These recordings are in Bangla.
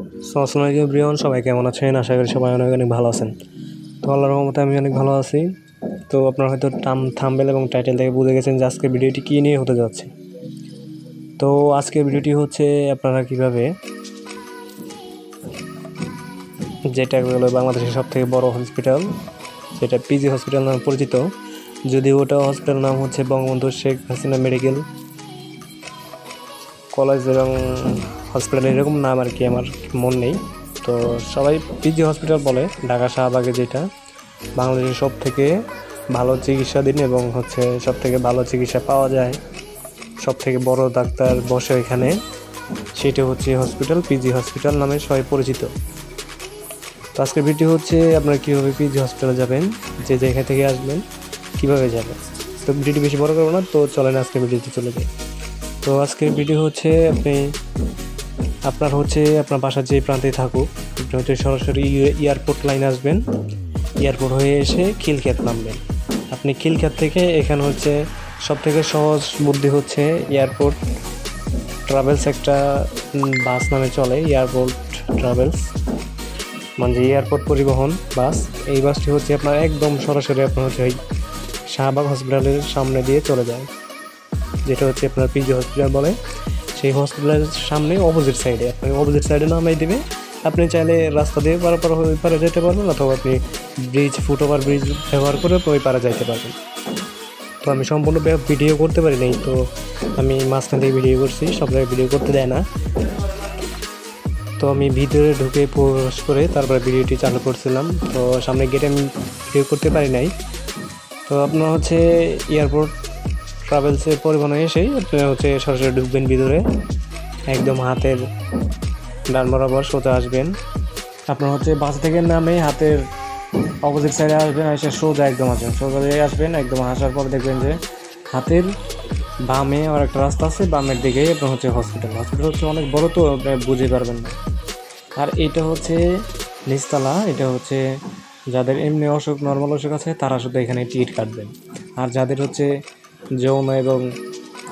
আসসালামু আলাইকুম এভরিওয়ান, সবাই কেমন আছেন? আশা করি সবাই অনেক অনেক ভালো আছেন। তো আল্লাহর রহমতে আমি অনেক ভালো আছি। তো আপনারা হয়তো থাম্বনেল এবং টাইটেল থেকে বুঝে গেছেন যে আজকের ভিডিওটি কী নিয়ে হতে যাচ্ছে। তো আজকের ভিডিওটি হচ্ছে আপনারা কীভাবে, যেটা হলো বাংলাদেশের সবথেকে বড় হসপিটাল, যেটা পিজি হসপিটাল নামে পরিচিত, যদিও ওটা হসপিটাল নাম হচ্ছে বঙ্গবন্ধু শেখ হাসিনা মেডিকেল কলেজ এবং হসপিটাল, এরকম নাম আর কি, আমার মন নেই। তো সবাই পিজি হসপিটাল বলে। ঢাকা শাহবাগে, যেটা বাংলাদেশের সব থেকে ভালো চিকিৎসাধীন এবং হচ্ছে সব থেকে ভালো চিকিৎসা পাওয়া যায়, সব থেকে বড় ডাক্তার বসে এখানে, সেটা হচ্ছে হসপিটাল, পিজি হসপিটাল নামে সবাই পরিচিত। তো আজকের ভিডিও হচ্ছে আপনারা কীভাবে পিজি হসপিটালে যাবেন, যে জায়গা থেকে আসবেন কীভাবে যাবেন। তো ভিডিওটি বেশি বড় করবো না, তো চলেন আজকের ভিডিওতে চলে যাই। তো আজকের ভিডিও হচ্ছে আপনার বাসার যে প্রান্তে থাকুক, আপনি হচ্ছে সরাসরি এয়ারপোর্ট লাইনে আসবেন। এয়ারপোর্ট হয়ে এসে খিলক্ষেত নামবেন। আপনি খিলক্ষেত থেকে এখানে হচ্ছে সবথেকে সহজ বুদ্ধি হচ্ছে এয়ারপোর্ট ট্রাভেলস, একটা বাস নামে চলে, এয়ারপোর্ট ট্রাভেলস মানে এয়ারপোর্ট পরিবহন বাস। এই বাসটি হচ্ছে আপনার একদম সরাসরি আপনার হচ্ছে ওই শাহবাগ হসপিটালের সামনে দিয়ে চলে যায়, যেটা হচ্ছে আপনার পিজি হসপিটাল বলে। সেই হসপিটালের সামনে অপোজিট সাইডে নামাই দেবে। আপনি চাইলে রাস্তা দিয়ে ওই পারে যেতে পারবেন, অথবা আপনি ফুটওভার ব্রিজ ব্যবহার করে ওই পারে যাইতে পারবেন। তো আমি সম্পূর্ণ ভিডিও করতে পারি নাই, তো আমি মাঝখান থেকে ভিডিও করছি, সব জায়গায় ভিডিও করতে দেয় না। তো আমি ভিতরে ঢুকে প্রবেশ করে তারপরে ভিডিওটি চালু করছিলাম। তো সামনে গেটে আমি ভিডিও করতে পারি নাই। তো আপনার হচ্ছে এয়ারপোর্ট ট্রাভেলসের পরিবহনে এসেই আপনারা হচ্ছে সরাসরি ঢুকবেন ভিতরে, একদম হাতের ডান বরাবর সোজা আসবেন। আপনার হচ্ছে বাস থেকে নামে হাতের অপোজিট সাইডে আসবেন, এসে সোজা একদম আসবেন। একদম আসার পর দেখবেন যে হাতের বামে আর একটা রাস্তা আছে, বামের দিকেই আপনার হচ্ছে হসপিটাল হচ্ছে অনেক বড়, তো বুঝে পারবেন না। আর এটা হচ্ছে নিচতলা, এটা হচ্ছে যাদের এমনি অসুখ, নর্মাল অসুখ আছে তারা শুধু এখানে টিকিট কাটবেন। আর যাদের হচ্ছে যৌন এবং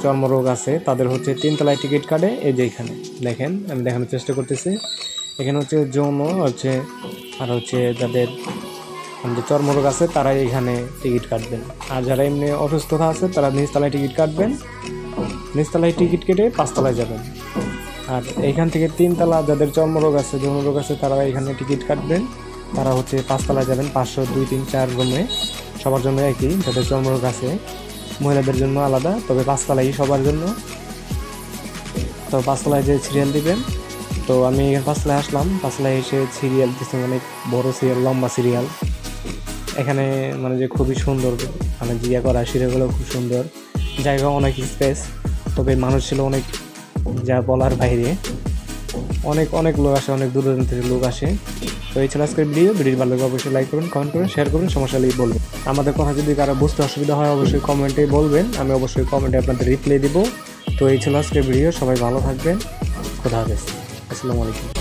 চর্মরোগ আছে তাদের হচ্ছে 3 তলায় টিকিট কাটে। এই যে এখানে দেখেন, আমি দেখানোর চেষ্টা করতেছি। এখানে হচ্ছে যৌন হচ্ছে, আর হচ্ছে যাদের চর্মরোগ আছে তারাই এখানে টিকিট কাটবেন। আর যারা এমনি অসুস্থতা আছে তারা নিচতলায় টিকিট কাটবেন। নিচতলায় টিকিট কেটে 5 তলায় যাবেন। আর এইখান থেকে 3 তলা যাদের চর্মরোগ আছে, যৌন রোগ আছে, তারা এখানে টিকিট কাটবেন। তারা হচ্ছে 5 তলায় যাবেন। 500, 2, 3, 4 রুমে সবার জন্য একই। যাদের চর্মরোগ আছে মহিলাদের জন্য আলাদা, তবে 5 তলাই সবার জন্য। তো 5 তলায় যে সিরিয়াল দিবেন। তো আমি 5 তলায় আসলাম। 5 তলায় এসে সিরিয়াল দিচ্ছে, অনেক বড় সিরিয়াল, লম্বা সিরিয়াল। এখানে মানে যে খুবই সুন্দর, মানে জিয়া করা সিরিয়ালগুলো খুব সুন্দর, জায়গা অনেক স্পেস, তবে মানুষ ছিল অনেক, যা বলার বাইরে। অনেক অনেক লোক আসে, অনেক দূর দূরান্ত থেকে লোক আসে। তো এই ছিল আজকের ভিডিও ভালো লাগলে অবশ্যই লাইক করবেন, কমেন্ট করবেন, শেয়ার করবেন, সমস্যা হলেই বলবেন। আমাদের কথা যদি কারো বুঝতে অসুবিধা হয় অবশ্যই কমেন্টে বলবেন, আমি অবশ্যই কমেন্টে আপনাদের রিপ্লাই দিব। তো এই ছিল আজকের ভিডিও, সবাই ভালো থাকবেন, খোদা হাফেজ, আসসালামু আলাইকুম।